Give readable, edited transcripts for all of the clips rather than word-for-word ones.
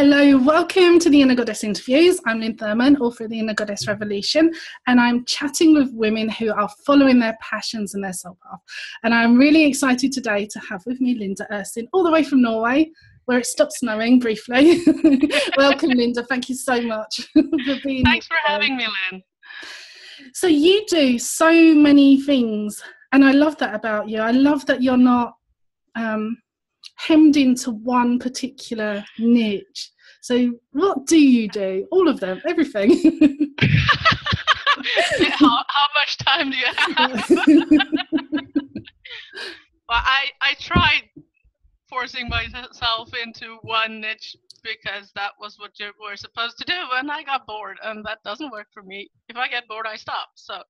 Hello, welcome to the Inner Goddess Interviews. I'm Linda Thurman, author of the Inner Goddess Revolution, and I'm chatting with women who are following their passions and their soul path. And I'm really excited today to have with me Linda Ursin, all the way from Norway, where it stopped snowing briefly. Welcome, Linda. Thank you so much for being here. Thanks for having me, Lynn. So you do so many things, and I love that about you. I love that you're not hemmed into one particular niche. So what do you do? All of them, everything. how much time do you have? Well, I tried forcing myself into one niche because that was what you were supposed to do, and I got bored, and that doesn't work for me. If I get bored, I stop. So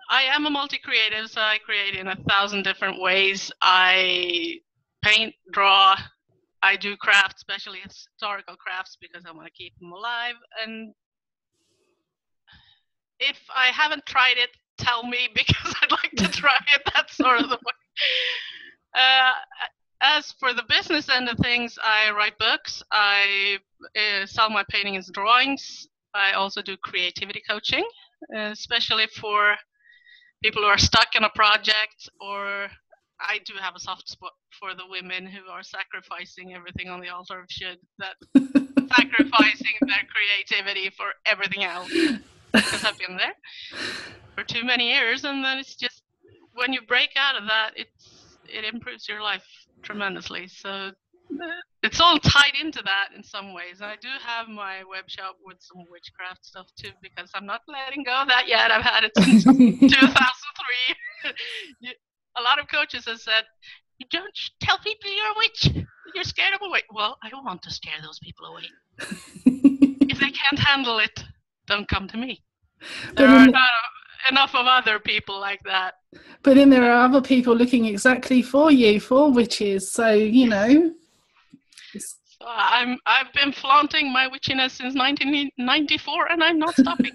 I am a multi-creative, so I create in 1,000 different ways. I paint, draw, I do crafts, especially historical crafts, because I want to keep them alive. And if I haven't tried it, tell me, because I'd like to try it. That's sort of the way. As for the business end of things, I write books, I sell my paintings and drawings. I also do creativity coaching, especially for people who are stuck in a project, or I do have a soft spot for the women who are sacrificing everything on the altar of shit, that sacrificing their creativity for everything else. Because I've been there for too many years, and then it's just, when you break out of that, it improves your life tremendously. So it's all tied into that in some ways. And I do have my web shop with some witchcraft stuff too, because I'm not letting go of that yet. I've had it since 2003. A lot of coaches have said, you don't tell people you're a witch. You're scared of a witch. Well, I want to scare those people away. If they can't handle it, don't come to me. There are not enough of other people like that. But then there are other people looking exactly for you, for witches. So, you know. So I've been flaunting my witchiness since 1994, and I'm not stopping.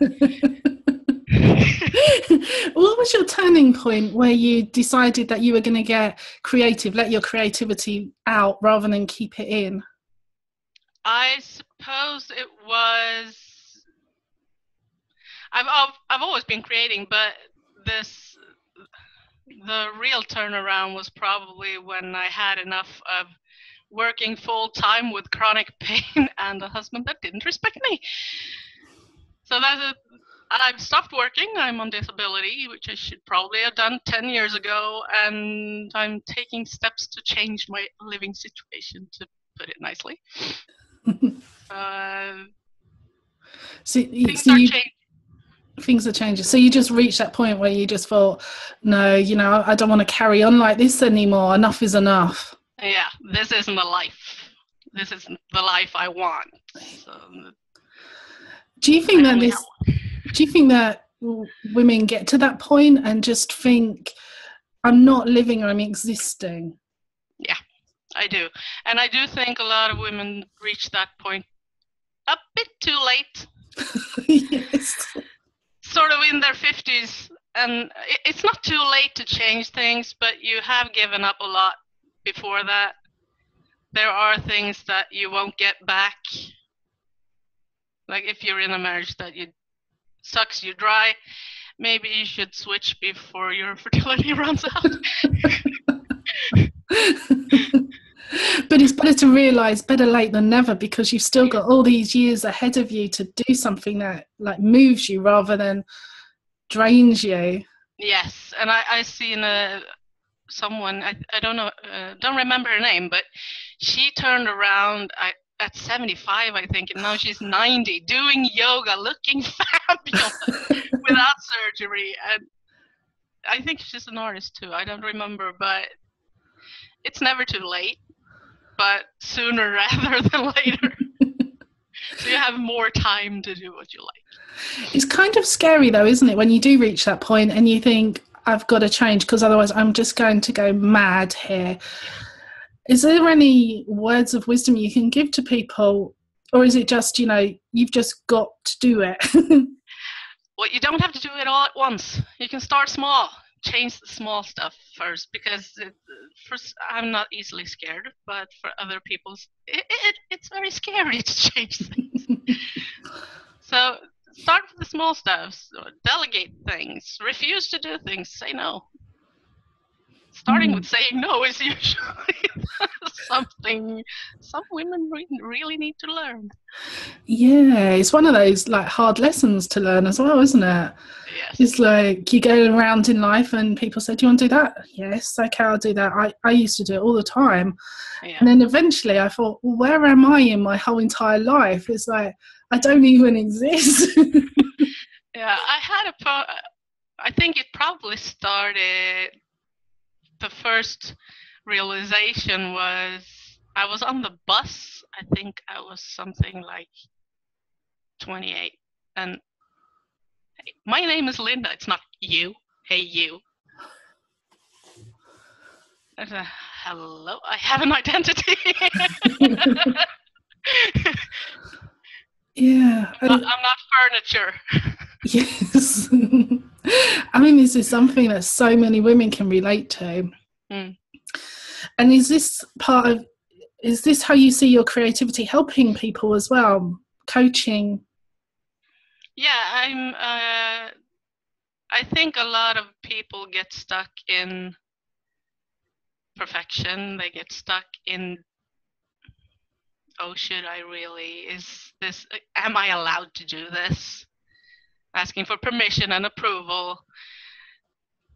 What was your turning point where you decided that you were going to get creative, let your creativity out rather than keep it in? I suppose it was, I've always been creating, but the real turnaround was probably when I had enough of working full time with chronic pain and a husband that didn't respect me. So I've stopped working. I'm on disability, which I should probably have done 10 years ago, and I'm taking steps to change my living situation, to put it nicely. Things are changing. So you just reached that point where you just thought, no, you know, I don't want to carry on like this anymore. Enough is enough. Yeah, this isn't the life. This isn't the life I want. So, do you think that women get to that point and just think, I'm not living, I'm existing? Yeah, I do. And I do think a lot of women reach that point a bit too late. Yes. Sort of in their 50s. And it's not too late to change things, but you have given up a lot before that. There are things that you won't get back. Like if you're in a marriage that sucks you dry, maybe you should switch before your fertility runs out. But it's better to realise better late than never, because you've still got all these years ahead of you to do something that like moves you rather than drains you. Yes, and I seen someone, I don't know, don't remember her name, but she turned around at 75, I think, and now she's 90, doing yoga, looking fabulous without surgery. And I think she's an artist too. I don't remember, but it's never too late, but sooner rather than later. So you have more time to do what you like. It's kind of scary though, isn't it, when you do reach that point and you think, I've got to change because otherwise I'm just going to go mad here. Is there any words of wisdom you can give to people, or is it just, you know, you've just got to do it? Well, you don't have to do it all at once. You can start small. change the small stuff first, because first, I'm not easily scared, but for other people, it's very scary to change things. So start with the small stuff, delegate things, refuse to do things, say no. Starting with saying no is usually something some women really need to learn. Yeah, it's one of those like hard lessons to learn as well, isn't it? Yes. It's like you go around in life and people say, do you want to do that? Yes, okay, I'll do that. I used to do it all the time. Yeah. And then eventually I thought, well, where am I in my whole entire life? It's like, I don't even exist. Yeah, I think it probably started, the first realization was, I was on the bus. I think I was something like 28. And hey, my name is Linda. It's not you. Hey, you. I said, hello, I have an identity. Yeah. I'm not furniture. Yes. I mean, this is something that so many women can relate to. Mm. And is this how you see your creativity helping people as well? Coaching? Yeah, I think a lot of people get stuck in perfection. They get stuck in, oh, should I really? Am I allowed to do this? Asking for permission and approval.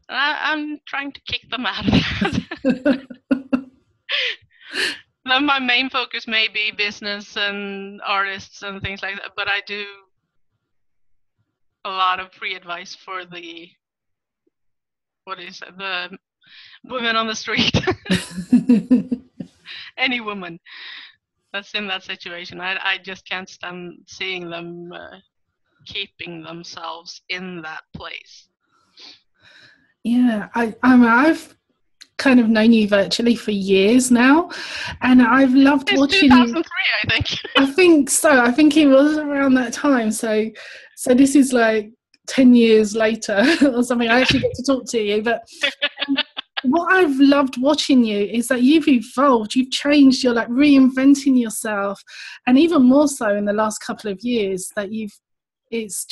I'm trying to kick them out of that. Then my main focus may be business and artists and things like that, but I do a lot of free advice for the women on the street. Any woman that's in that situation. I just can't stand seeing them keeping themselves in that place. Yeah, I've kind of known you virtually for years now, and I've loved It's watching 2003, I think. I think so. I think it was around that time. So this is like 10 years later or something. I actually get to talk to you. But what I've loved watching you is that you've evolved, you've changed, you're like reinventing yourself. And even more so in the last couple of years that it's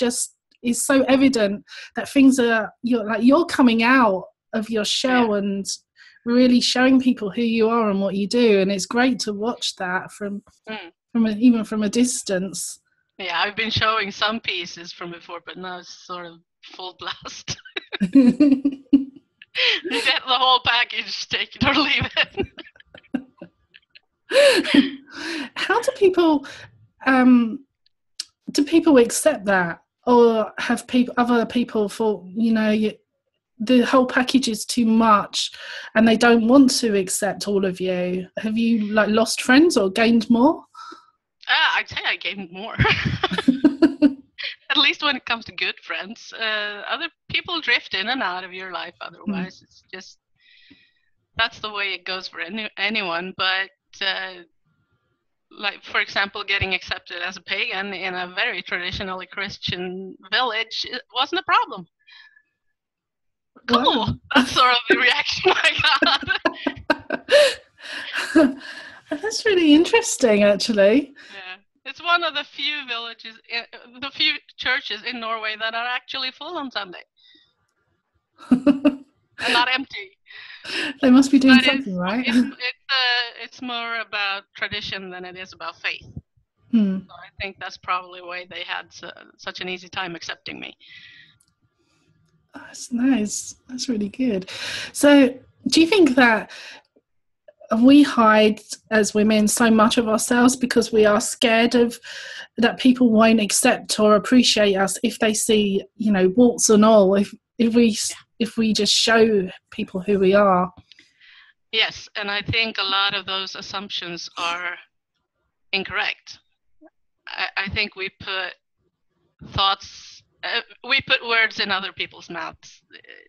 so evident that you're coming out of your shell and really showing people who you are and what you do. And it's great to watch that from even from a distance. Yeah, I've been showing some pieces from before, but now it's sort of full blast. You get the whole package, take it or leave it. How do people accept that, or have other people thought, the whole package is too much and they don't want to accept all of you? Have you like lost friends or gained more? I'd say I gained more. At least when it comes to good friends. Other people drift in and out of your life otherwise. It's just, that's the way it goes for anyone. But like, for example, getting accepted as a pagan in a very traditionally Christian village, it wasn't a problem. Cool. Wow. That's sort of the reaction I got. That's really interesting, actually. Yeah. It's one of the few few churches in Norway that are actually full on Sunday. And not empty. They must be doing something right. It's more about tradition than it is about faith. So I think that's probably why they had such an easy time accepting me. That's nice. That's really good. So do you think that we hide as women so much of ourselves because we are scared of that people won't accept or appreciate us if they see, warts and all, if we just show people who we are? Yes, and I think a lot of those assumptions are incorrect. I think we put words in other people's mouths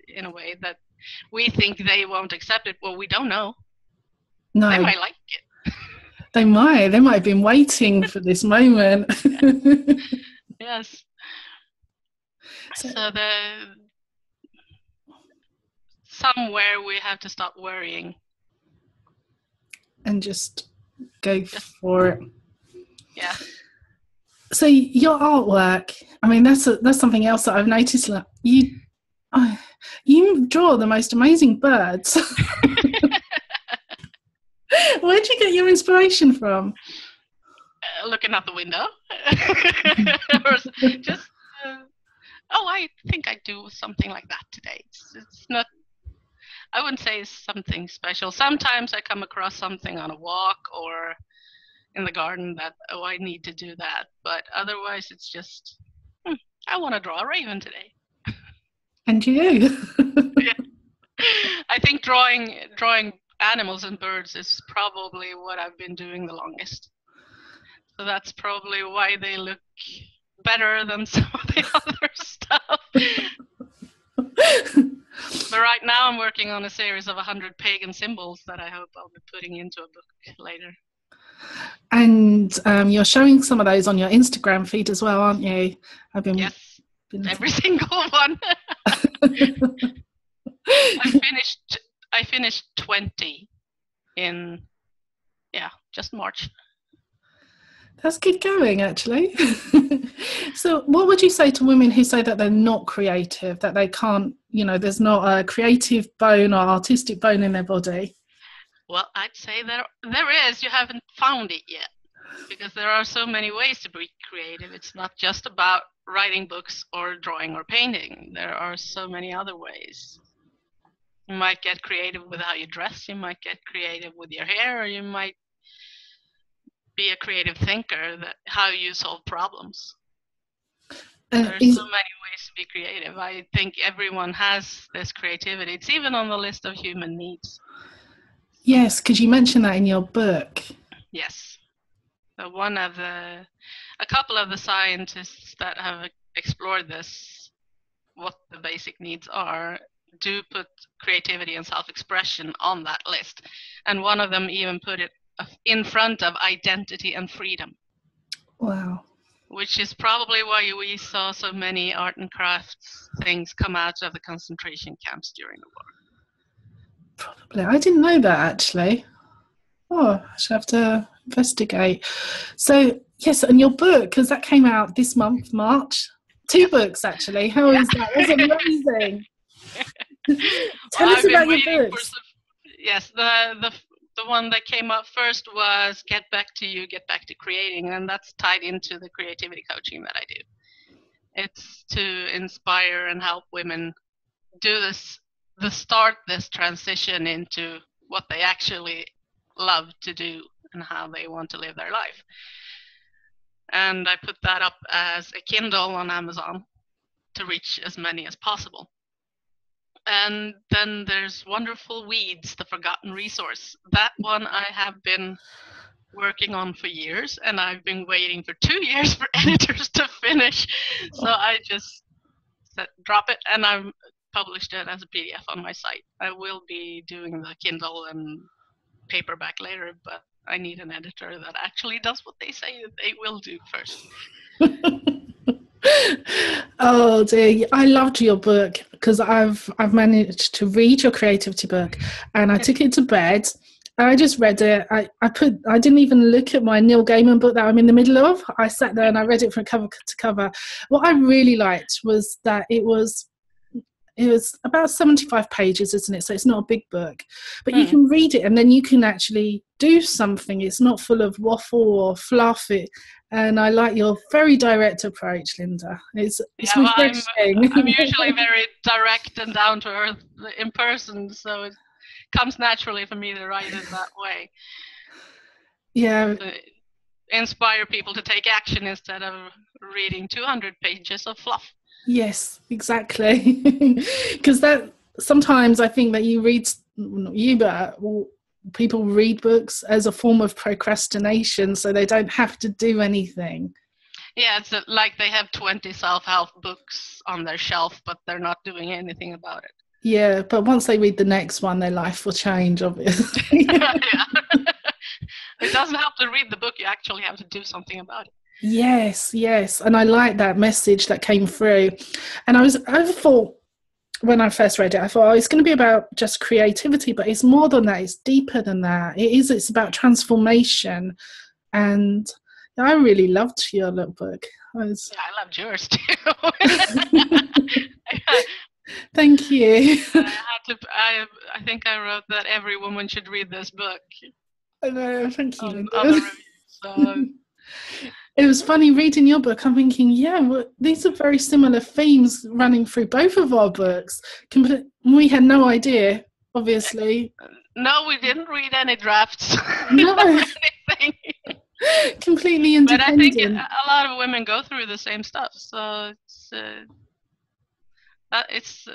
in a way that we think they won't accept it. Well, we don't know. No. They might like it. They might have been waiting for this moment. Yes. So somewhere we have to stop worrying. And just go for it. Yeah. So your artwork, I mean, that's something else that I've noticed. Like, you draw the most amazing birds. Where'd you get your inspiration from? Looking out the window. Or just, I think I do something like that today. It's not, I wouldn't say it's something special. Sometimes I come across something on a walk or in the garden that, I need to do that. But otherwise, it's just, I want to draw a raven today. And you? Yeah. I think drawing animals and birds is probably what I've been doing the longest. So that's probably why they look better than some of the other stuff. But right now I'm working on a series of 100 pagan symbols that I hope I'll be putting into a book later. And you're showing some of those on your Instagram feed as well, aren't you? Yes, every single one. I finished 20 in, just March. That's good going, actually. So what would you say to women who say that they're not creative, that they can't, there's not a creative bone or artistic bone in their body? Well, I'd say there is. You haven't found it yet, because there are so many ways to be creative. It's not just about writing books or drawing or painting. There are so many other ways. You might get creative with how you dress. You might get creative with your hair, or you might be a creative thinker, that how you solve problems. There's so many ways to be creative. I think everyone has this creativity. It's even on the list of human needs. Yes, because you mentioned that in your book. Yes. So a couple of the scientists that have explored this, what the basic needs are, do put creativity and self-expression on that list. And one of them even put it in front of identity and freedom. Wow. Which is probably why we saw so many art and crafts things come out of the concentration camps during the war. Probably. I didn't know that, actually. I should have to investigate. So, yes, and your book, because that came out this month, March. 2 books, actually. How is that? That's amazing. Tell us about your books. Yes, the one that came up first was Get Back to You, Get Back to Creating, and that's tied into the creativity coaching that I do. It's to inspire and help women do start this transition into what they actually love to do and how they want to live their life. And I put that up as a Kindle on Amazon to reach as many as possible. And then there's Wonderful Weeds, the Forgotten Resource. That one I have been working on for years, and I've been waiting for 2 years for editors to finish. So I just said, drop it, and I've published it as a PDF on my site. I will be doing the Kindle and paperback later, but I need an editor that actually does what they say they will do first. Oh dear, I loved your book because I've managed to read your creativity book, and I took it to bed. I just read it. I didn't even look at my Neil Gaiman book that I'm in the middle of. I sat there and I read it from cover to cover. What I really liked was that it was about 75 pages, isn't it? So it's not a big book, but you can read it and then you can actually do something. It's not full of waffle or fluff. And I like your very direct approach, Linda. It's refreshing. I'm usually very direct and down to earth in person, so it comes naturally for me to write it that way. Yeah. To inspire people to take action instead of reading 200 pages of fluff. Yes, exactly. Because that sometimes I think that people read books as a form of procrastination, so they don't have to do anything. Yeah, it's like they have 20 self-help books on their shelf, but they're not doing anything about it. Yeah, but once they read the next one, their life will change, obviously. Yeah. It doesn't help to read the book, you actually have to do something about it. Yes, and I like that message that came through. And I thought, when I first read it, I thought, oh, it's going to be about just creativity, but it's more than that. It's deeper than that. It's about transformation. And I really loved your little book. Yeah, I loved yours too. Thank you. I think I wrote that every woman should read this book. I know, thank you, Linda. On the review, so. It was funny reading your book. I'm thinking, well, these are very similar themes running through both of our books. We had no idea, obviously. No, we didn't read any drafts. No. Anything. Completely independent. But I think a lot of women go through the same stuff, so it's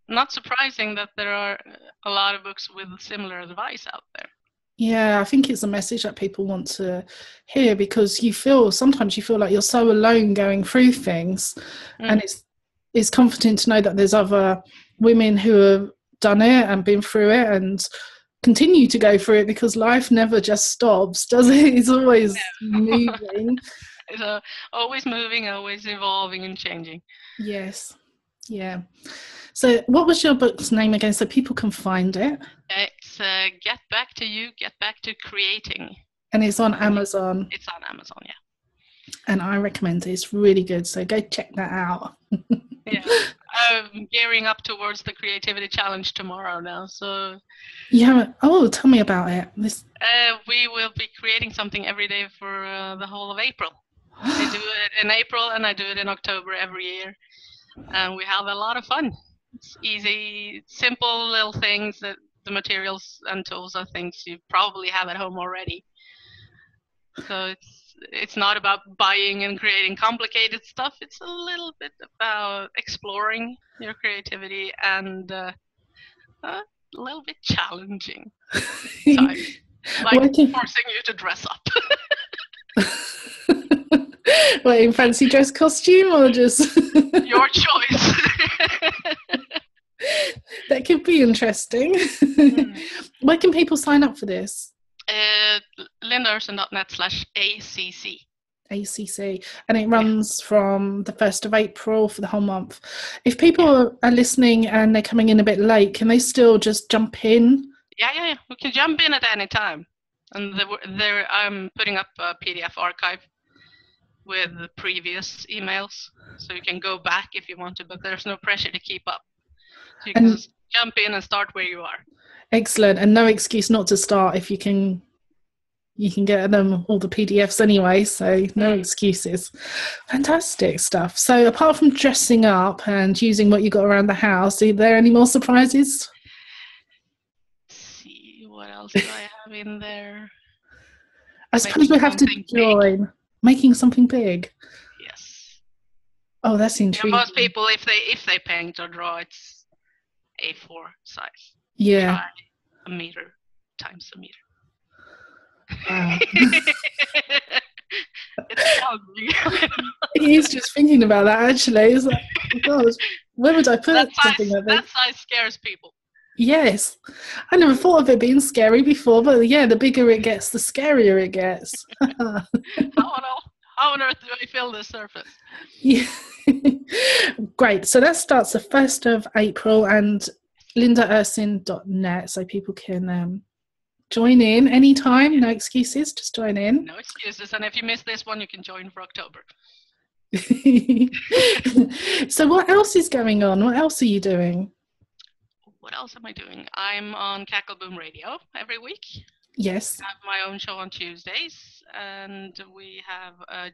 not surprising that there are a lot of books with similar advice out there. Yeah, I think it's a message that people want to hear, because sometimes you feel like you're so alone going through things, and it's comforting to know that there's other women who have done it and been through it and continue to go through it, because life never just stops, does it? It's always moving. It's always moving, always evolving and changing. Yes. Yeah. So what was your book's name again, so people can find it? It's Get Back to You, Get Back to Creating. And it's on Amazon. It's on Amazon, yeah. And I recommend it. It's really good. So go check that out. Yeah. I'm gearing up towards the Creativity Challenge tomorrow now. So. Yeah. Oh, tell me about it. We will be creating something every day for the whole of April. I do it in April and I do it in October every year. And we have a lot of fun. It's easy, simple little things that the materials and tools are things you probably have at home already. So it's not about buying and creating complicated stuff. It's a little bit about exploring your creativity and a little bit challenging times. Like forcing you to dress up. What, in fancy dress costume or just your choice? That could be interesting. Where can people sign up for this? lindaursin.net/ACC. ACC, and it runs from the 1st of April for the whole month. If people are listening and they're coming in a bit late, can they still just jump in? Yeah. We can jump in at any time. And I'm putting up a PDF archive with the previous emails, so you can go back if you want to, but there's no pressure to keep up. So you can just jump in and start where you are. Excellent. And no excuse not to start if you can get them all the PDFs anyway, so no excuses. Fantastic stuff. So apart from dressing up and using what you got around the house, are there any more surprises? Let's see, what else do I have in there? I suppose we have to join. Making something big. Yes. Oh, that's intriguing. Yeah, most people, if they paint or draw, it's A4 size. Yeah. Try a meter times a meter. Wow. It's challenging. It is just thinking about that, actually. It's like, oh gosh, where would I put something like that? That size scares people. Yes. I never thought of it being scary before, but yeah, the bigger it gets, the scarier it gets. How on earth do I fill this surface? Yeah. Great. So that starts the 1st of April, and lindaursin.net, so people can join in anytime. No excuses, just join in. No excuses. And if you miss this one, you can join for October. So what else is going on? What else are you doing? What else am I doing? I'm on Cackle Boom Radio every week. Yes. I have my own show on Tuesdays, and we have a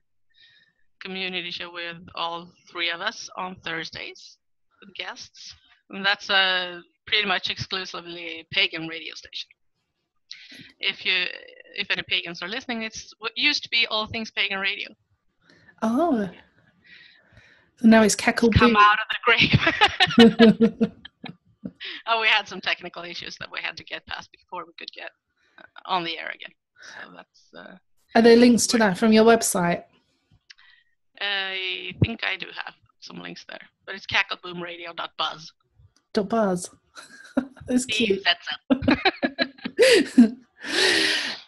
community show with all three of us on Thursdays with guests. And that's pretty much exclusively a pagan radio station. If any pagans are listening, it's what used to be All Things Pagan Radio. Oh. So now it's Cackle Boom. Come out of the grave. Oh, we had some technical issues that we had to get past before we could get on the air again. So that's. Are there links to that from your website? I think I do have some links there, but it's cackleboomradio.buzz. .buzz. That's cute. That's it.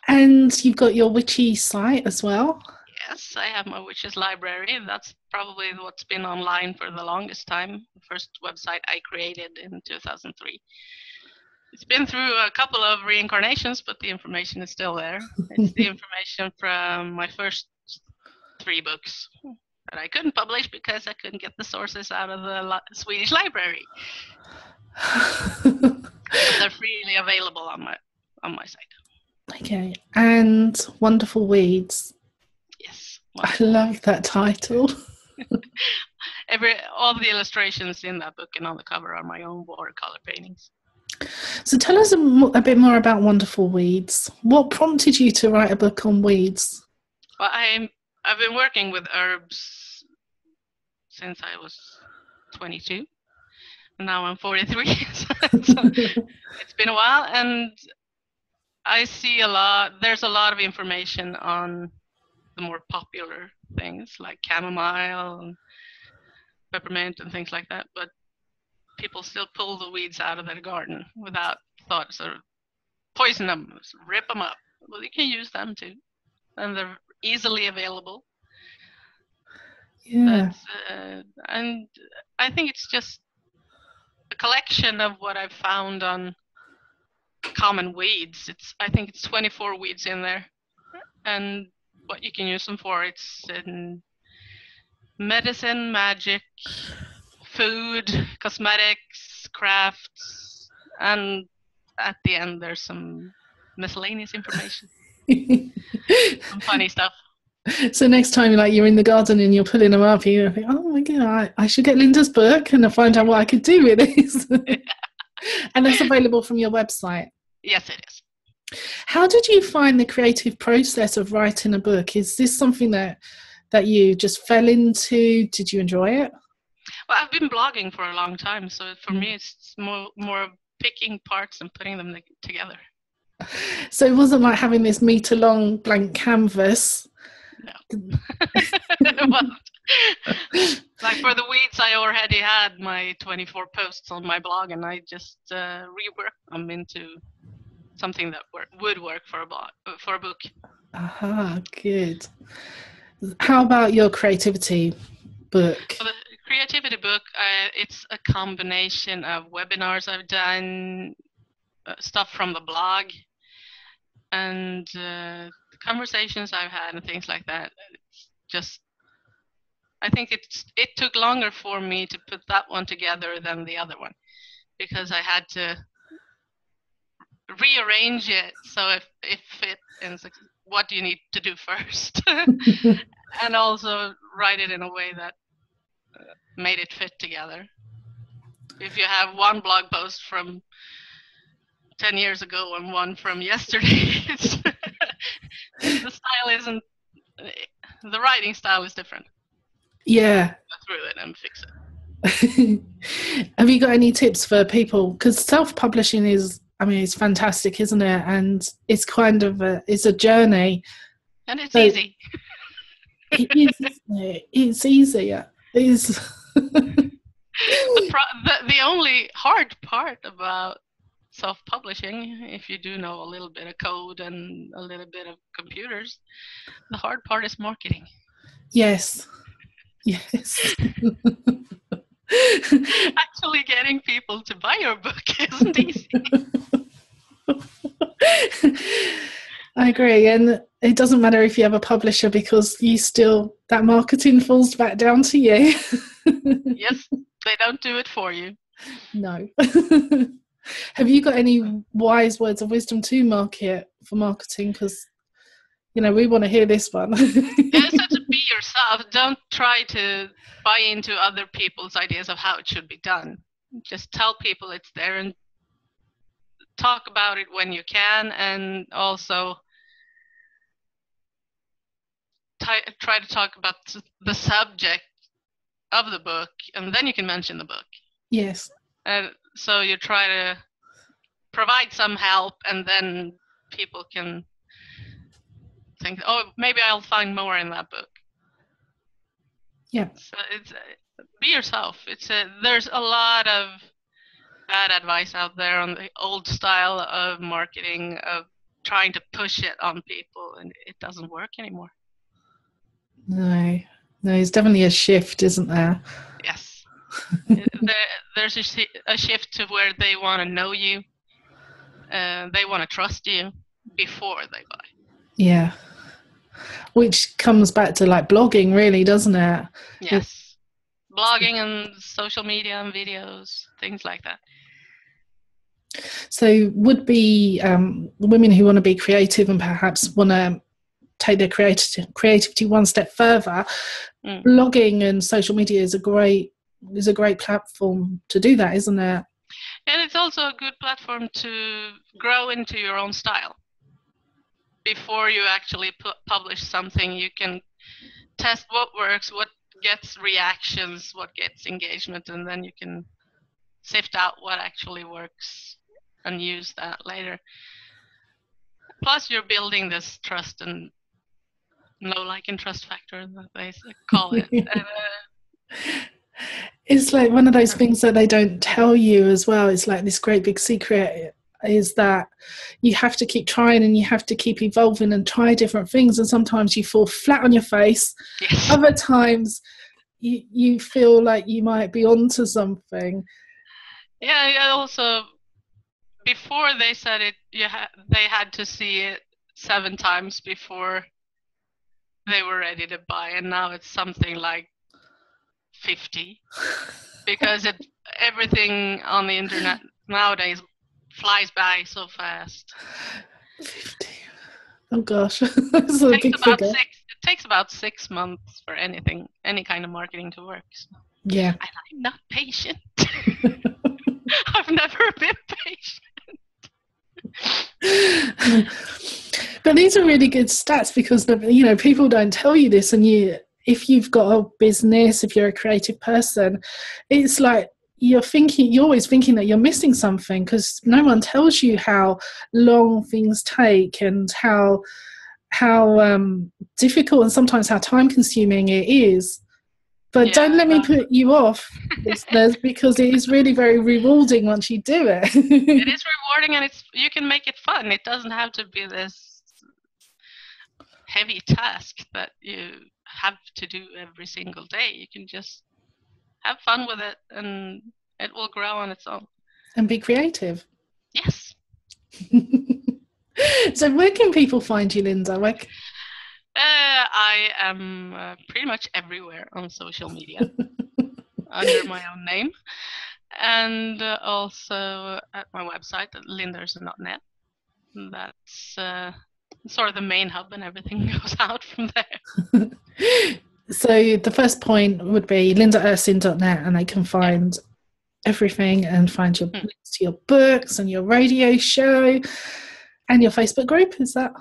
And you've got your witchy site as well. Yes, I have my witches library. That's probably what's been online for the longest time. The first website I created in 2003. It's been through a couple of reincarnations, but the information is still there. It's the information from my first 3 books that I couldn't publish because I couldn't get the sources out of the Swedish library. But they're freely available on my site. Okay, and Wonderful Weeds. Yes. I love that title. All the illustrations in that book and on the cover are my own watercolor paintings. So tell us a bit more about Wonderful Weeds. What prompted you to write a book on weeds? Well, I've been working with herbs since I was 22. Now I'm 43. So it's been a while, and I see there's a lot of information on the more popular things like chamomile and peppermint and things like that, but people still pull the weeds out of their garden without thoughts of poison them, rip them up. Well, you can use them too, and they're easily available. Yeah. And I think it's just a collection of what I've found on common weeds. I think it's 24 weeds in there, and what you can use them for. It's in medicine, magic, food, cosmetics, crafts, and at the end there's some miscellaneous information. Some funny stuff. So next time you're in the garden and you're pulling them up, you think, oh my god, I should get Linda's book and I'll find out what I could do with this. And that's available from your website? Yes, it is. How did you find the creative process of writing a book? Is this something that you just fell into? Did you enjoy it? Well, I've been blogging for a long time, so for me it's more picking parts and putting them together. So it wasn't like having this meter-long blank canvas? No. It wasn't. Like for the weeds, I already had my 24 posts on my blog, and I just reworked them into something that would work for a book. Aha, good. How about your creativity book? For the creativity book, it's a combination of webinars I've done, stuff from the blog, and conversations I've had and things like that. It's just, I think it took longer for me to put that one together than the other one, because I had to rearrange it so if it fit in what do you need to do first, and also write it in a way that made it fit together. If you have one blog post from 10 years ago and one from yesterday, the writing style is different. Yeah. Go through it and fix it. Have you got any tips for people? Because self-publishing is, it's fantastic, isn't it? And it's kind of it's a journey. And it's easy. It is, isn't it? It's easier. It's the only hard part about self-publishing, if you do know a little bit of code and a little bit of computers, the hard part is marketing. Yes. Actually getting people to buy your book isn't easy. I agree, and it doesn't matter if you have a publisher, because that marketing falls back down to you. Yes, they don't do it for you. No. Have you got any wise words of wisdom to marketing? Because we want to hear this one. Yes, so to be yourself. Don't try to buy into other people's ideas of how it should be done. Just tell people it's there and talk about it when you can, and also try to talk about the subject of the book, and then you can mention the book. Yes. And so you try to provide some help, and then people can think, oh, maybe I'll find more in that book. Yeah. So it's be yourself. There's a lot of bad advice out there on the old style of marketing, of trying to push it on people, and it doesn't work anymore. No, there's definitely a shift, isn't there? Yes. There's a shift to where they want to know you. They want to trust you before they buy. Yeah. Which comes back to like blogging, really, doesn't it? Yes. Blogging and social media and videos, things like that. So would be women who want to be creative and perhaps want to take their creativity one step further, blogging and social media is a great platform to do that, isn't it? And it's also a good platform to grow into your own style. Before you actually publish something, you can test what works, what gets reactions, what gets engagement, and then you can sift out what actually works and use that later. Plus, you're building this trust and know, like, and trust factor that they call it. It's like one of those things that they don't tell you as well. It's like this great big secret is that you have to keep trying and you have to keep evolving and try different things, and sometimes you fall flat on your face. Yes. Other times you feel like you might be onto something. Yeah, also before they said it, they had to see it 7 times before they were ready to buy, and now it's something like 50 because everything on the internet nowadays flies by so fast. 50. Oh gosh, that's a big figure. It takes about 6 months for any kind of marketing to work. So. Yeah. And I'm not patient. I've never been patient. But these are really good stats because, you know, people don't tell you this, and if you've got a business, if you're a creative person, it's like you're always thinking that you're missing something because no one tells you how long things take and how difficult and sometimes how time consuming it is. But don't let me put you off, listeners, because it is really very rewarding once you do it. It is rewarding, and you can make it fun. It doesn't have to be this heavy task that you have to do every single day. You can just have fun with it, and it will grow on its own. And be creative. Yes. So where can people find you, Linda? I am pretty much everywhere on social media under my own name, and also at my website at lindaursin.net. That's sort of the main hub, and everything goes out from there. So the first point would be lindaursin.net, and they can find everything and find your links to your books and your radio show and your Facebook group. Is that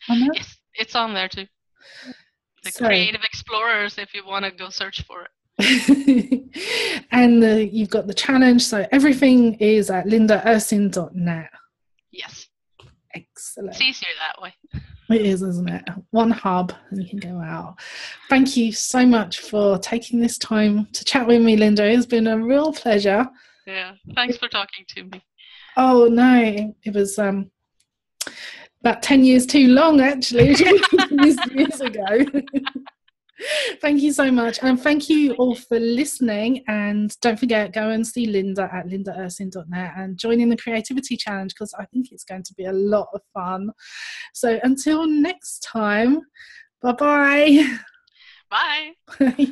on there? Yes, it's on there too. The Creative Explorers, if you want to go search for it. And you've got the challenge, so everything is at lindaursin.net. Yes. Excellent. It's easier that way. It is, isn't it? One hub and you can go out. Thank you so much for taking this time to chat with me, Linda. It's been a real pleasure. Yeah, thanks for talking to me. Oh, no, it was about 10 years too long, actually, years ago. Thank you so much. And thank you all for listening. And don't forget, go and see Linda at lindaursin.net and join in the Creativity Challenge because I think it's going to be a lot of fun. So until next time, bye-bye. Bye. Bye.